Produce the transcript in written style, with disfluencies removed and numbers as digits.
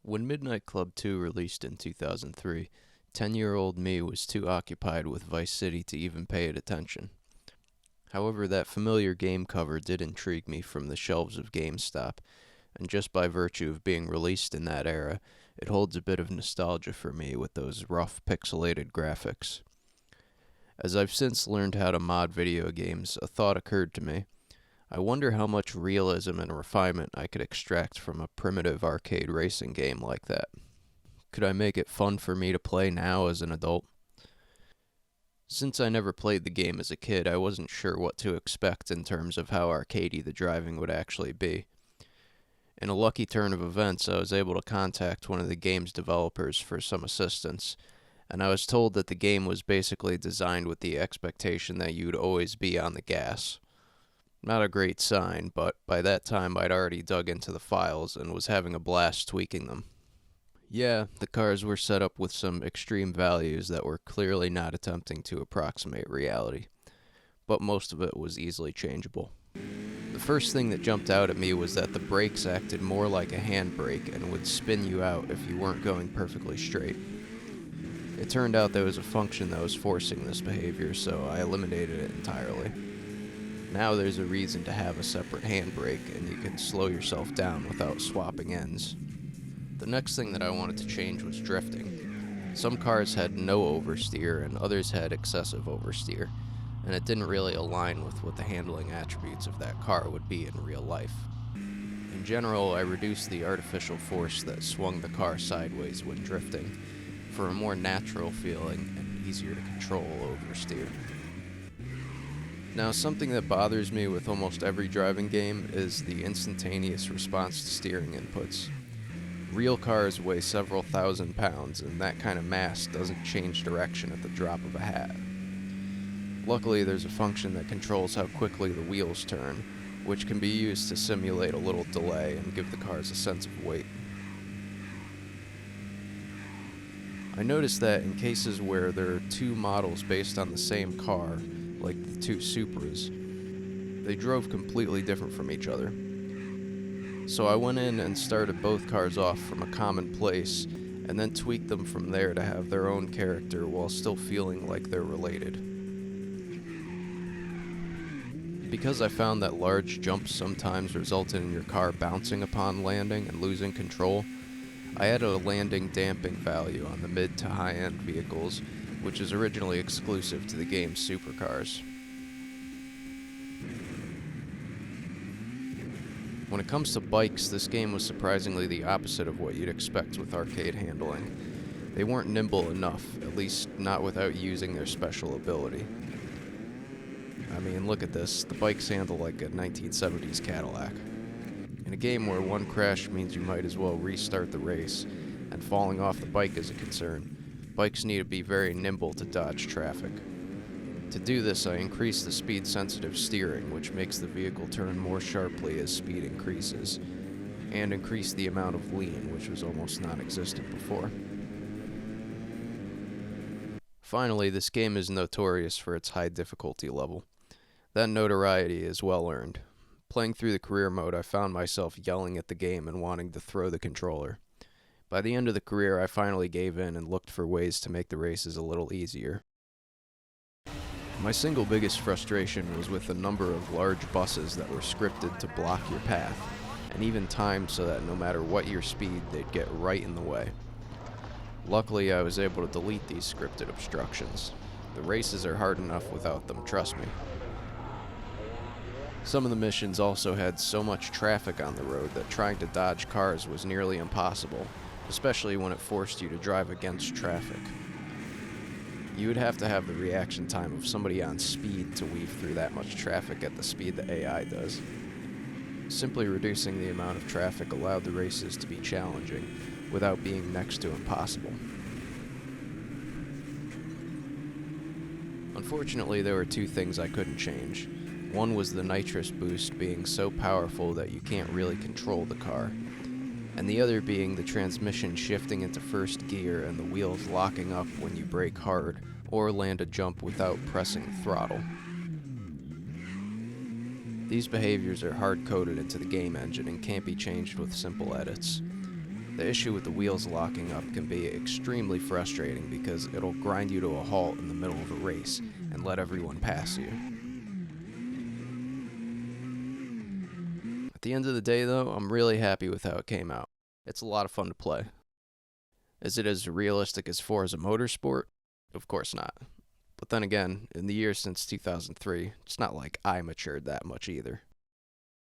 When Midnight Club 2 released in 2003, 10-year-old me was too occupied with Vice City to even pay it attention. However, that familiar game cover did intrigue me from the shelves of GameStop, and just by virtue of being released in that era, it holds a bit of nostalgia for me with those rough, pixelated graphics. As I've since learned how to mod video games, a thought occurred to me. I wonder how much realism and refinement I could extract from a primitive arcade racing game like that. Could I make it fun for me to play now as an adult? Since I never played the game as a kid, I wasn't sure what to expect in terms of how arcadey the driving would actually be. In a lucky turn of events, I was able to contact one of the game's developers for some assistance, and I was told that the game was basically designed with the expectation that you'd always be on the gas. Not a great sign, but by that time I'd already dug into the files and was having a blast tweaking them. Yeah, the cars were set up with some extreme values that were clearly not attempting to approximate reality, but most of it was easily changeable. The first thing that jumped out at me was that the brakes acted more like a handbrake and would spin you out if you weren't going perfectly straight. It turned out there was a function that was forcing this behavior, so I eliminated it entirely. Now there's a reason to have a separate handbrake, and you can slow yourself down without swapping ends. The next thing that I wanted to change was drifting. Some cars had no oversteer, and others had excessive oversteer, and it didn't really align with what the handling attributes of that car would be in real life. In general, I reduced the artificial force that swung the car sideways when drifting, for a more natural feeling and easier to control oversteer. Now, something that bothers me with almost every driving game is the instantaneous response to steering inputs. Real cars weigh several thousand pounds, and that kind of mass doesn't change direction at the drop of a hat. Luckily, there's a function that controls how quickly the wheels turn, which can be used to simulate a little delay and give the cars a sense of weight. I noticed that in cases where there are two models based on the same car, like the two Supras, they drove completely different from each other. So I went in and started both cars off from a common place, and then tweaked them from there to have their own character while still feeling like they're related. Because I found that large jumps sometimes resulted in your car bouncing upon landing and losing control, I added a landing damping value on the mid to high-end vehicles, which is originally exclusive to the game's supercars. When it comes to bikes, this game was surprisingly the opposite of what you'd expect with arcade handling. They weren't nimble enough, at least not without using their special ability. I mean, look at this. The bikes handle like a 1970s Cadillac. In a game where one crash means you might as well restart the race, and falling off the bike is a concern, bikes need to be very nimble to dodge traffic. To do this, I increase the speed-sensitive steering, which makes the vehicle turn more sharply as speed increases, and increase the amount of lean, which was almost non-existent before. Finally, this game is notorious for its high difficulty level. That notoriety is well earned. Playing through the career mode, I found myself yelling at the game and wanting to throw the controller. By the end of the career, I finally gave in and looked for ways to make the races a little easier. My single biggest frustration was with the number of large buses that were scripted to block your path, and even timed so that no matter what your speed, they'd get right in the way. Luckily, I was able to delete these scripted obstructions. The races are hard enough without them, trust me. Some of the missions also had so much traffic on the road that trying to dodge cars was nearly impossible, especially when it forced you to drive against traffic. You would have to have the reaction time of somebody on speed to weave through that much traffic at the speed the AI does. Simply reducing the amount of traffic allowed the races to be challenging, without being next to impossible. Unfortunately, there were two things I couldn't change. One was the nitrous boost being so powerful that you can't really control the car, and the other being the transmission shifting into first gear and the wheels locking up when you brake hard or land a jump without pressing the throttle. These behaviors are hard-coded into the game engine and can't be changed with simple edits. The issue with the wheels locking up can be extremely frustrating because it'll grind you to a halt in the middle of a race and let everyone pass you. At the end of the day though, I'm really happy with how it came out. It's a lot of fun to play. Is it as realistic as Forza Motorsport? Of course not. But then again, in the years since 2003, it's not like I matured that much either.